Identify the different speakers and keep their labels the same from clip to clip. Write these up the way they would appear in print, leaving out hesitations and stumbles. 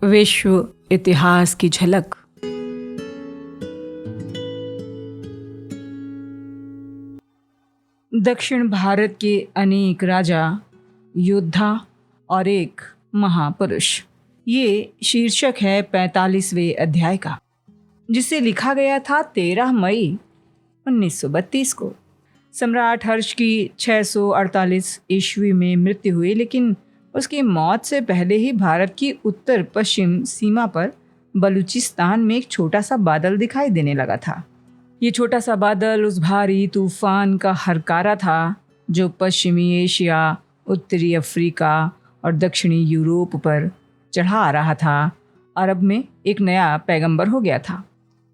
Speaker 1: विश्व इतिहास की झलक। दक्षिण भारत के अनेक राजा, योद्धा और एक महापुरुष, ये शीर्षक है 45वें अध्याय का, जिसे लिखा गया था 13 मई 1932 को। सम्राट हर्ष की 648 ईस्वी में मृत्यु हुई, लेकिन उसकी मौत से पहले ही भारत की उत्तर पश्चिम सीमा पर बलूचिस्तान में एक छोटा सा बादल दिखाई देने लगा था। ये छोटा सा बादल उस भारी तूफान का हरकारा था जो पश्चिमी एशिया, उत्तरी अफ्रीका और दक्षिणी यूरोप पर चढ़ा आ रहा था। अरब में एक नया पैगंबर हो गया था।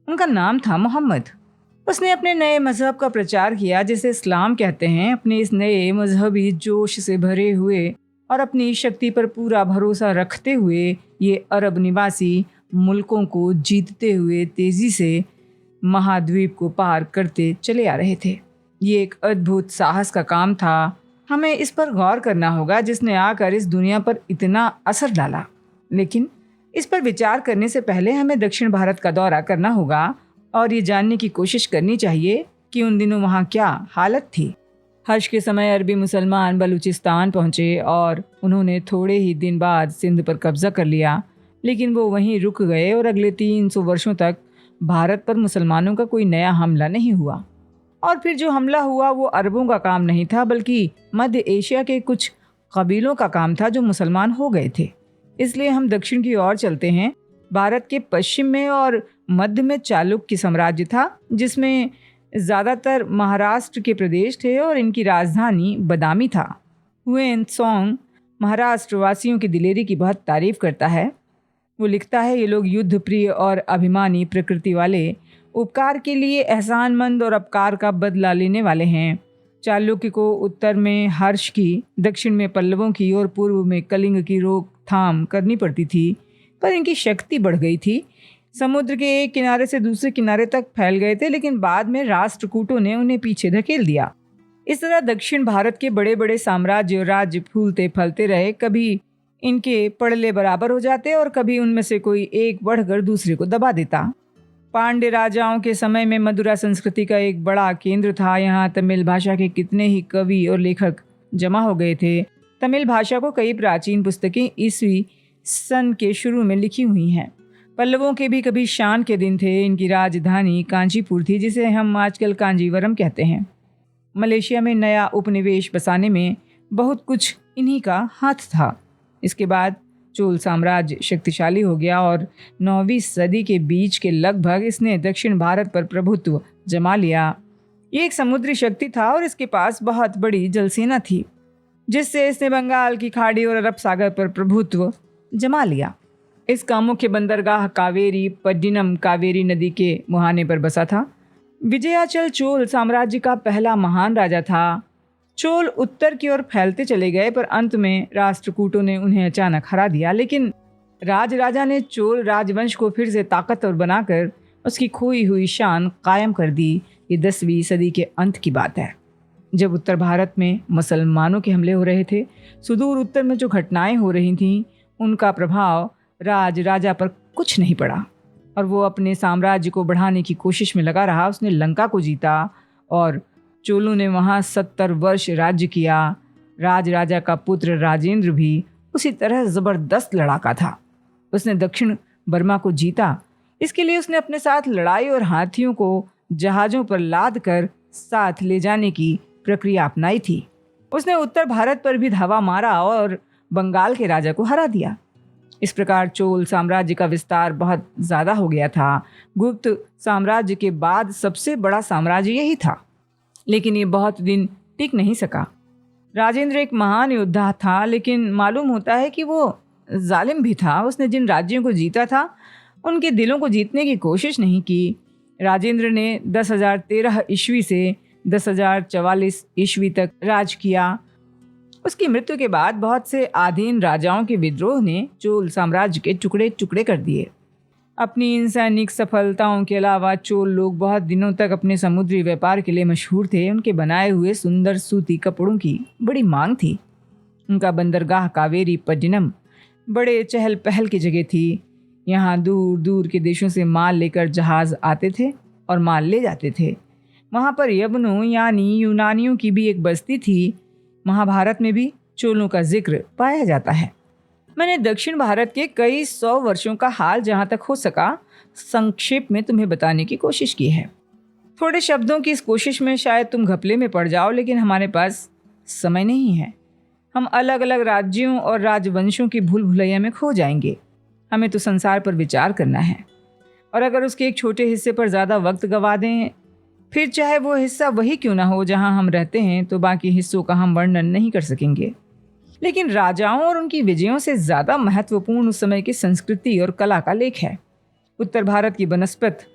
Speaker 1: उनका नाम था मोहम्मद। उसने अपने नए मजहब का प्रचार किया, जिसे इस्लाम कहते हैं। अपने इस नए मजहबी जोश से भरे हुए और अपनी शक्ति पर पूरा भरोसा रखते हुए ये अरब निवासी मुल्कों को जीतते हुए तेजी से महाद्वीप को पार करते चले आ रहे थे। ये एक अद्भुत साहस का काम था। हमें इस पर गौर करना होगा जिसने आकर इस दुनिया पर इतना असर डाला। लेकिन इस पर विचार करने से पहले हमें दक्षिण भारत का दौरा करना होगा और ये जानने की कोशिश करनी चाहिए कि उन दिनों वहाँ क्या हालत थी। हर्ष के समय अरबी मुसलमान बलूचिस्तान पहुँचे और उन्होंने थोड़े ही दिन बाद सिंध पर कब्जा कर लिया, लेकिन वो वहीं रुक गए और अगले 300 वर्षों तक भारत पर मुसलमानों का कोई नया हमला नहीं हुआ। और फिर जो हमला हुआ वो अरबों का काम नहीं था, बल्कि मध्य एशिया के कुछ कबीलों का काम था जो मुसलमान हो गए थे। इसलिए हम दक्षिण की ओर चलते हैं। भारत के पश्चिम में और मध्य में चालुक्य साम्राज्य था, जिसमें ज़्यादातर महाराष्ट्र के प्रदेश थे और इनकी राजधानी बदामी था। हुएनत्सोंग महाराष्ट्र वासियों की दिलेरी की बहुत तारीफ करता है। वो लिखता है, ये लोग युद्ध प्रिय और अभिमानी प्रकृति वाले, उपकार के लिए एहसानमंद और अपकार का बदला लेने वाले हैं। चालुक्य को उत्तर में हर्ष की, दक्षिण में पल्लवों की और पूर्व में कलिंग की रोकथाम करनी पड़ती थी, पर इनकी शक्ति बढ़ गई थी। समुद्र के एक किनारे से दूसरे किनारे तक फैल गए थे, लेकिन बाद में राष्ट्रकूटों ने उन्हें पीछे धकेल दिया। इस तरह दक्षिण भारत के बड़े बड़े साम्राज्य और राज्य फूलते फलते रहे। कभी इनके पड़ले बराबर हो जाते और कभी उनमें से कोई एक बढ़कर दूसरे को दबा देता। पांड्य राजाओं के समय में मदुरा संस्कृति का एक बड़ा केंद्र था। यहाँ तमिल भाषा के कितने ही कवि और लेखक जमा हो गए थे। तमिल भाषा को कई प्राचीन पुस्तकें ईस्वी सन के शुरू में लिखी हुई हैं। पल्लवों के भी कभी शान के दिन थे। इनकी राजधानी कांचीपुर थी, जिसे हम आजकल कांजीवरम कहते हैं। मलेशिया में नया उपनिवेश बसाने में बहुत कुछ इन्हीं का हाथ था। इसके बाद चोल साम्राज्य शक्तिशाली हो गया और 9वीं सदी के बीच के लगभग इसने दक्षिण भारत पर प्रभुत्व जमा लिया। ये एक समुद्री शक्ति था और इसके पास बहुत बड़ी जलसेना थी, जिससे इसने बंगाल की खाड़ी और अरब सागर पर प्रभुत्व जमा लिया। इसका मुख्य बंदरगाह कावेरी पट्टिनम कावेरी नदी के मुहाने पर बसा था। विजयाचल चोल साम्राज्य का पहला महान राजा था। चोल उत्तर की ओर फैलते चले गए, पर अंत में राष्ट्रकूटों ने उन्हें अचानक हरा दिया। लेकिन राजा ने चोल राजवंश को फिर से ताकतवर बनाकर उसकी खोई हुई शान कायम कर दी। ये 10वीं सदी के अंत की बात है, जब उत्तर भारत में मुसलमानों के हमले हो रहे थे। सुदूर उत्तर में जो घटनाएं हो रही थीं, उनका प्रभाव राजा पर कुछ नहीं पड़ा और वो अपने साम्राज्य को बढ़ाने की कोशिश में लगा रहा। उसने लंका को जीता और चोलों ने वहाँ 70 वर्ष राज्य किया। राजा का पुत्र राजेंद्र भी उसी तरह ज़बरदस्त लड़ाका था। उसने दक्षिण बर्मा को जीता। इसके लिए उसने अपने साथ लड़ाई और हाथियों को जहाज़ों पर लाद कर साथ ले जाने की प्रक्रिया अपनाई थी। उसने उत्तर भारत पर भी धावा मारा और बंगाल के राजा को हरा दिया। इस प्रकार चोल साम्राज्य का विस्तार बहुत ज़्यादा हो गया था। गुप्त साम्राज्य के बाद सबसे बड़ा साम्राज्य यही था, लेकिन ये बहुत दिन टिक नहीं सका। राजेंद्र एक महान योद्धा था, लेकिन मालूम होता है कि वो जालिम भी था। उसने जिन राज्यों को जीता था, उनके दिलों को जीतने की कोशिश नहीं की। राजेंद्र ने 10,013 ईस्वी से 10,044 ईस्वी तक राज किया। उसकी मृत्यु के बाद बहुत से आधीन राजाओं के विद्रोह ने चोल साम्राज्य के टुकड़े टुकड़े कर दिए। अपनी इन सैनिक सफलताओं के अलावा चोल लोग बहुत दिनों तक अपने समुद्री व्यापार के लिए मशहूर थे। उनके बनाए हुए सुंदर सूती कपड़ों की बड़ी मांग थी। उनका बंदरगाह कावेरी पट्टिनम बड़े चहल पहल की जगह थी। यहाँ दूर दूर के देशों से माल लेकर जहाज आते थे और माल ले जाते थे। वहाँ पर यवनों यानी यूनानियों की भी एक बस्ती थी। महाभारत में भी चोलों का जिक्र पाया जाता है। मैंने दक्षिण भारत के कई 100 वर्षों का हाल जहाँ तक हो सका संक्षेप में तुम्हें बताने की कोशिश की है। थोड़े शब्दों की इस कोशिश में शायद तुम घपले में पड़ जाओ, लेकिन हमारे पास समय नहीं है। हम अलग अलग राज्यों और राजवंशों की भूल भुलैया में खो जाएंगे। हमें तो संसार पर विचार करना है, और अगर उसके एक छोटे हिस्से पर ज़्यादा वक्त गंवा दें, फिर चाहे वो हिस्सा वही क्यों ना हो जहां हम रहते हैं, तो बाकी हिस्सों का हम वर्णन नहीं कर सकेंगे। लेकिन राजाओं और उनकी विजयों से ज़्यादा महत्वपूर्ण उस समय की संस्कृति और कला का लेख है। उत्तर भारत की बनस्पत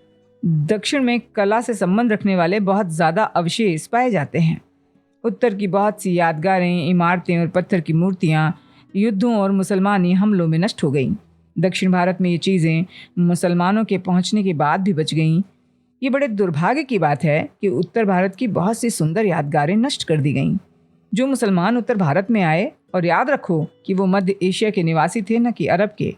Speaker 1: दक्षिण में कला से संबंध रखने वाले बहुत ज़्यादा अवशेष पाए जाते हैं। उत्तर की बहुत सी यादगारें, इमारतें और पत्थर की मूर्तियाँ युद्धों और मुसलमानी हमलों में नष्ट हो गईं। दक्षिण भारत में ये चीज़ें मुसलमानों के पहुंचने के बाद भी बच गईं। ये बड़े दुर्भाग्य की बात है कि उत्तर भारत की बहुत सी सुंदर यादगारें नष्ट कर दी गईं। जो मुसलमान उत्तर भारत में आए, और याद रखो कि वो मध्य एशिया के निवासी थे, न कि अरब के,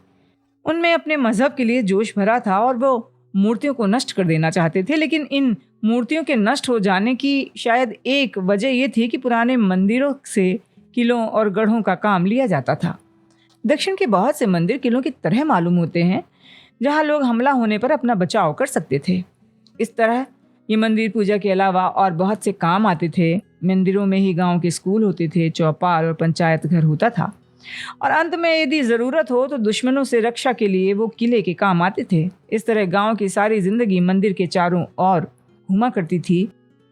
Speaker 1: उनमें अपने मजहब के लिए जोश भरा था और वो मूर्तियों को नष्ट कर देना चाहते थे। लेकिन इन मूर्तियों के नष्ट हो जाने की शायद एक वजह ये थी कि पुराने मंदिरों से किलों और गढ़ों का काम लिया जाता था। दक्षिण के बहुत से मंदिर किलों की तरह मालूम होते हैं, जहाँ लोग हमला होने पर अपना बचाव कर सकते थे। इस तरह ये मंदिर पूजा के अलावा और बहुत से काम आते थे। मंदिरों में ही गांव के स्कूल होते थे, चौपाल और पंचायत घर होता था, और अंत में यदि ज़रूरत हो तो दुश्मनों से रक्षा के लिए वो किले के काम आते थे। इस तरह गांव की सारी जिंदगी मंदिर के चारों ओर घुमा करती थी।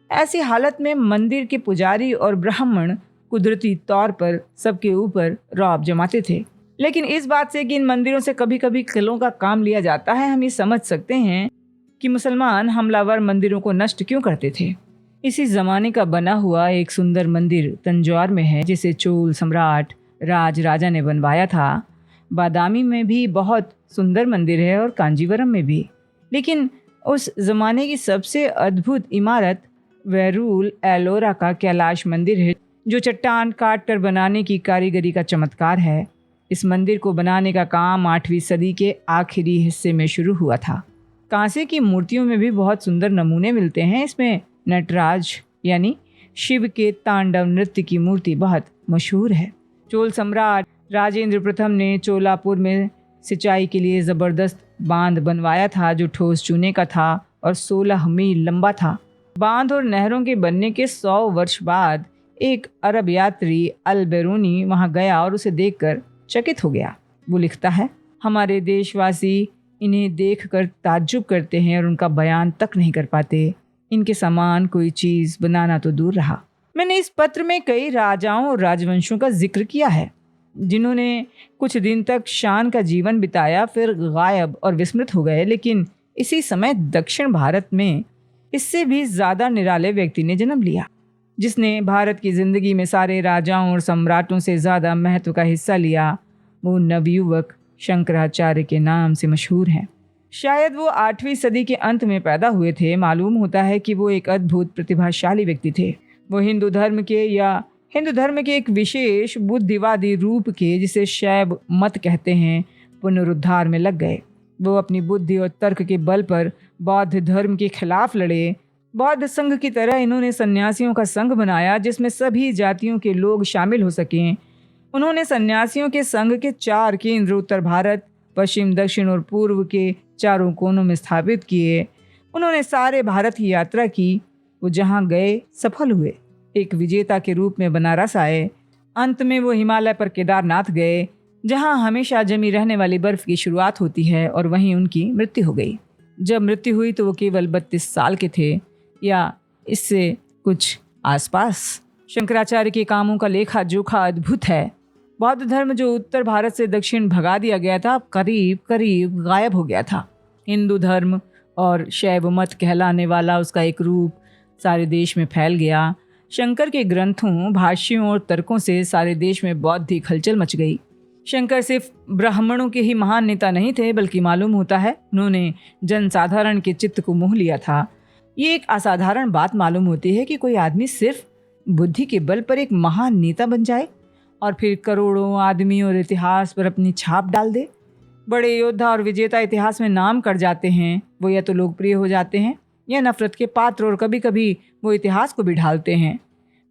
Speaker 1: ऐसी हालत में मंदिर के पुजारी और ब्राह्मण कुदरती तौर पर सबके ऊपर रौब जमाते थे। लेकिन इस बात से कि इन मंदिरों से कभी कभी किलों का काम लिया जाता है, हम ये समझ सकते हैं कि मुसलमान हमलावर मंदिरों को नष्ट क्यों करते थे। इसी ज़माने का बना हुआ एक सुंदर मंदिर तंजौर में है, जिसे चोल सम्राट राज राजा ने बनवाया था। बादामी में भी बहुत सुंदर मंदिर है और कांजीवरम में भी। लेकिन उस ज़माने की सबसे अद्भुत इमारत वेरूल एलोरा का कैलाश मंदिर है, जो चट्टान काट कर बनाने की कारीगरी का चमत्कार है। इस मंदिर को बनाने का काम 8वीं सदी के आखिरी हिस्से में शुरू हुआ था। कांसे की मूर्तियों में भी बहुत सुंदर नमूने मिलते हैं। इसमें नटराज यानी शिव के तांडव नृत्य की मूर्ति बहुत मशहूर है। चोल सम्राट राजेंद्र प्रथम ने चोलापुर में सिंचाई के लिए ज़बरदस्त बांध बनवाया था, जो ठोस चूने का था और 16 मील लंबा था। बांध और नहरों के बनने के 100 वर्ष बाद एक अरब यात्री अल बेरूनी वहां गया और उसे देखकर चकित हो गया। वो लिखता है, हमारे देशवासी इन्हें देखकर ताज्जुब करते हैं और उनका बयान तक नहीं कर पाते। इनके समान कोई चीज़ बनाना तो दूर रहा। मैंने इस पत्र में कई राजाओं और राजवंशों का जिक्र किया है, जिन्होंने कुछ दिन तक शान का जीवन बिताया, फिर गायब और विस्मृत हो गए। लेकिन इसी समय दक्षिण भारत में इससे भी ज़्यादा निराले व्यक्ति ने जन्म लिया, जिसने भारत की ज़िंदगी में सारे राजाओं और सम्राटों से ज़्यादा महत्व का हिस्सा लिया। वो नवयुवक शंकराचार्य के नाम से मशहूर हैं। शायद वो 8वीं सदी के अंत में पैदा हुए थे। मालूम होता है कि वो एक अद्भुत प्रतिभाशाली व्यक्ति थे। वो हिंदू धर्म के एक विशेष बुद्धिवादी रूप के, जिसे शैव मत कहते हैं, पुनरुद्धार में लग गए। वो अपनी बुद्धि और तर्क के बल पर बौद्ध धर्म के खिलाफ लड़े। बौद्ध संघ की तरह इन्होंने सन्यासियों का संघ बनाया, जिसमें सभी जातियों के लोग शामिल हो सकें। उन्होंने सन्यासियों के संघ के 4 केंद्र उत्तर भारत, पश्चिम, दक्षिण और पूर्व के चारों कोनों में स्थापित किए। उन्होंने सारे भारत की यात्रा की। वो जहाँ गए सफल हुए। एक विजेता के रूप में बनारस आए। अंत में वो हिमालय पर केदारनाथ गए, जहाँ हमेशा जमी रहने वाली बर्फ की शुरुआत होती है, और वहीं उनकी मृत्यु हो गई। जब मृत्यु हुई तो वो केवल 32 साल के थे, या इससे कुछ आसपास। शंकराचार्य के कामों का लेखा जोखा अद्भुत है। बौद्ध धर्म जो उत्तर भारत से दक्षिण भगा दिया गया था, करीब करीब गायब हो गया था। हिंदू धर्म और शैव मत कहलाने वाला उसका एक रूप सारे देश में फैल गया। शंकर के ग्रंथों, भाष्यों और तर्कों से सारे देश में बौद्धिक हलचल मच गई। शंकर सिर्फ ब्राह्मणों के ही महान नेता नहीं थे, बल्कि मालूम होता है उन्होंने जनसाधारण के चित्त को मोह लिया था। ये एक असाधारण बात मालूम होती है कि कोई आदमी सिर्फ बुद्धि के बल पर एक महान नेता बन जाए और फिर करोड़ों आदमी और इतिहास पर अपनी छाप डाल दे। बड़े योद्धा और विजेता इतिहास में नाम कर जाते हैं, वो या तो लोकप्रिय हो जाते हैं या नफरत के पात्र, और कभी कभी वो इतिहास को भी ढालते हैं।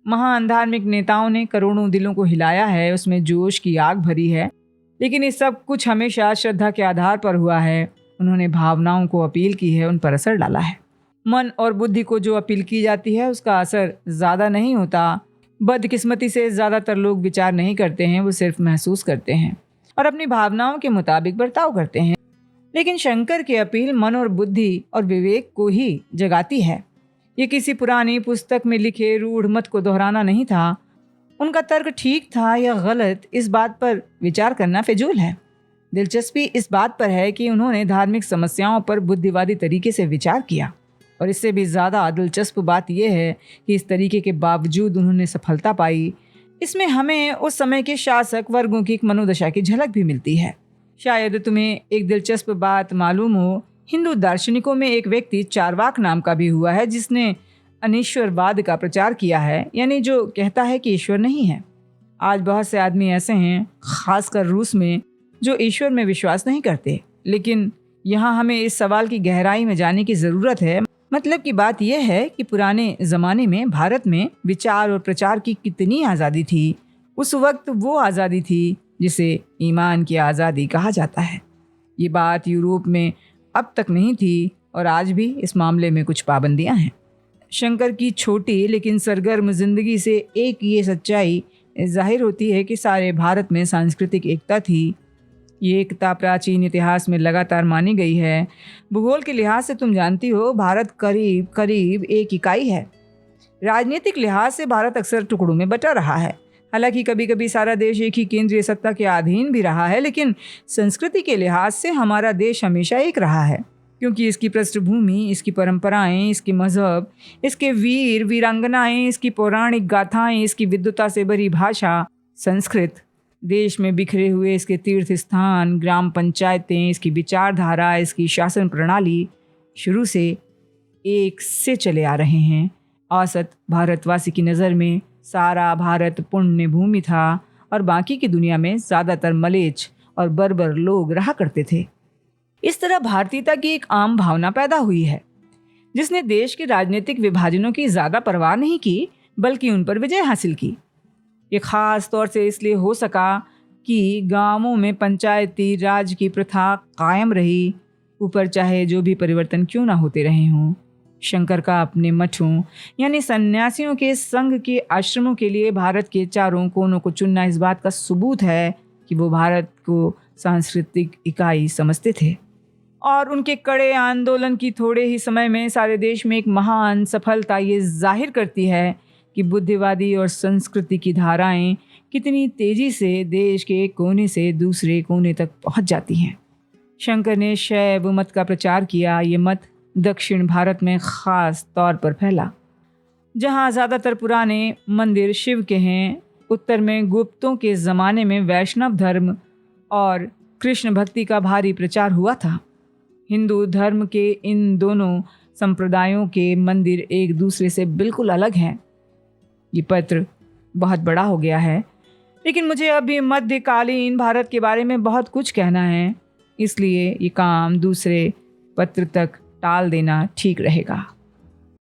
Speaker 1: महान धार्मिक नेताओं ने करोड़ों दिलों को हिलाया है, उसमें जोश की आग भरी है, लेकिन ये सब कुछ हमेशा श्रद्धा के आधार पर हुआ है। उन्होंने भावनाओं को अपील की है, उन पर असर डाला है। मन और बुद्धि को जो अपील की जाती है उसका असर ज़्यादा नहीं होता। बदकिस्मती से ज़्यादातर लोग विचार नहीं करते हैं, वो सिर्फ महसूस करते हैं और अपनी भावनाओं के मुताबिक बर्ताव करते हैं। लेकिन शंकर की अपील मन और बुद्धि और विवेक को ही जगाती है। ये किसी पुरानी पुस्तक में लिखे रूढ़ मत को दोहराना नहीं था। उनका तर्क ठीक था या गलत, इस बात पर विचार करना फिजूल है। दिलचस्पी इस बात पर है कि उन्होंने धार्मिक समस्याओं पर बुद्धिवादी तरीके से विचार किया, और इससे भी ज़्यादा दिलचस्प बात यह है कि इस तरीके के बावजूद उन्होंने सफलता पाई। इसमें हमें उस समय के शासक वर्गों की एक मनोदशा की झलक भी मिलती है। शायद तुम्हें एक दिलचस्प बात मालूम हो, हिंदू दार्शनिकों में एक व्यक्ति चारवाक नाम का भी हुआ है, जिसने अनिश्वरवाद का प्रचार किया है, यानी जो कहता है कि ईश्वर नहीं है। आज बहुत से आदमी ऐसे हैं, खासकर रूस में, जो ईश्वर में विश्वास नहीं करते। लेकिन यहाँ हमें इस सवाल की गहराई में जाने की ज़रूरत है। मतलब की बात यह है कि पुराने ज़माने में भारत में विचार और प्रचार की कितनी आज़ादी थी। उस वक्त वो आज़ादी थी जिसे ईमान की आज़ादी कहा जाता है। ये बात यूरोप में अब तक नहीं थी, और आज भी इस मामले में कुछ पाबंदियां हैं। शंकर की छोटी लेकिन सरगर्म जिंदगी से एक ये सच्चाई जाहिर होती है कि सारे भारत में सांस्कृतिक एकता थी। ये एकता प्राचीन इतिहास में लगातार मानी गई है। भूगोल के लिहाज से तुम जानती हो, भारत करीब करीब एक इकाई है। राजनीतिक लिहाज से भारत अक्सर टुकड़ों में बटा रहा है। हालांकि कभी कभी सारा देश एक ही केंद्रीय सत्ता के अधीन भी रहा है, लेकिन संस्कृति के लिहाज से हमारा देश हमेशा एक रहा है, क्योंकि इसकी पृष्ठभूमि, इसकी परंपराएं, इसकी मजहब, इसके वीर वीरांगनाएं, इसकी पौराणिक गाथाएं, इसकी विद्वता से भरी भाषा, संस्कृत, देश में बिखरे हुए इसके तीर्थ स्थान, ग्राम पंचायतें, इसकी विचारधारा, इसकी शासन प्रणाली शुरू से एक से चले आ रहे हैं। औसत भारतवासी की नज़र में सारा भारत पुण्य भूमि था, और बाकी की दुनिया में ज़्यादातर मलेच्छ और बर्बर लोग रहा करते थे। इस तरह भारतीयता की एक आम भावना पैदा हुई है, जिसने देश के राजनीतिक विभाजनों की ज़्यादा परवाह नहीं की, बल्कि उन पर विजय हासिल की। ये खास तौर से इसलिए हो सका कि गांवों में पंचायती राज की प्रथा कायम रही, ऊपर चाहे जो भी परिवर्तन क्यों ना होते रहे हों। शंकर का अपने मठों यानी सन्यासियों के संघ के आश्रमों के लिए भारत के चारों कोनों को चुनना इस बात का सबूत है कि वो भारत को सांस्कृतिक इकाई समझते थे, और उनके कड़े आंदोलन की थोड़े ही समय में सारे देश में एक महान सफलता ये जाहिर करती है कि बुद्धिवादी और संस्कृति की धाराएं कितनी तेजी से देश के एक कोने से दूसरे कोने तक पहुंच जाती हैं। शंकर ने शैव मत का प्रचार किया। ये मत दक्षिण भारत में खास तौर पर फैला, जहां ज़्यादातर पुराने मंदिर शिव के हैं। उत्तर में गुप्तों के ज़माने में वैष्णव धर्म और कृष्ण भक्ति का भारी प्रचार हुआ था। हिंदू धर्म के इन दोनों संप्रदायों के मंदिर एक दूसरे से बिल्कुल अलग हैं। ये पत्र बहुत बड़ा हो गया है, लेकिन मुझे अभी मध्यकालीन भारत के बारे में बहुत कुछ कहना है, इसलिए ये काम दूसरे पत्र तक टाल देना ठीक रहेगा।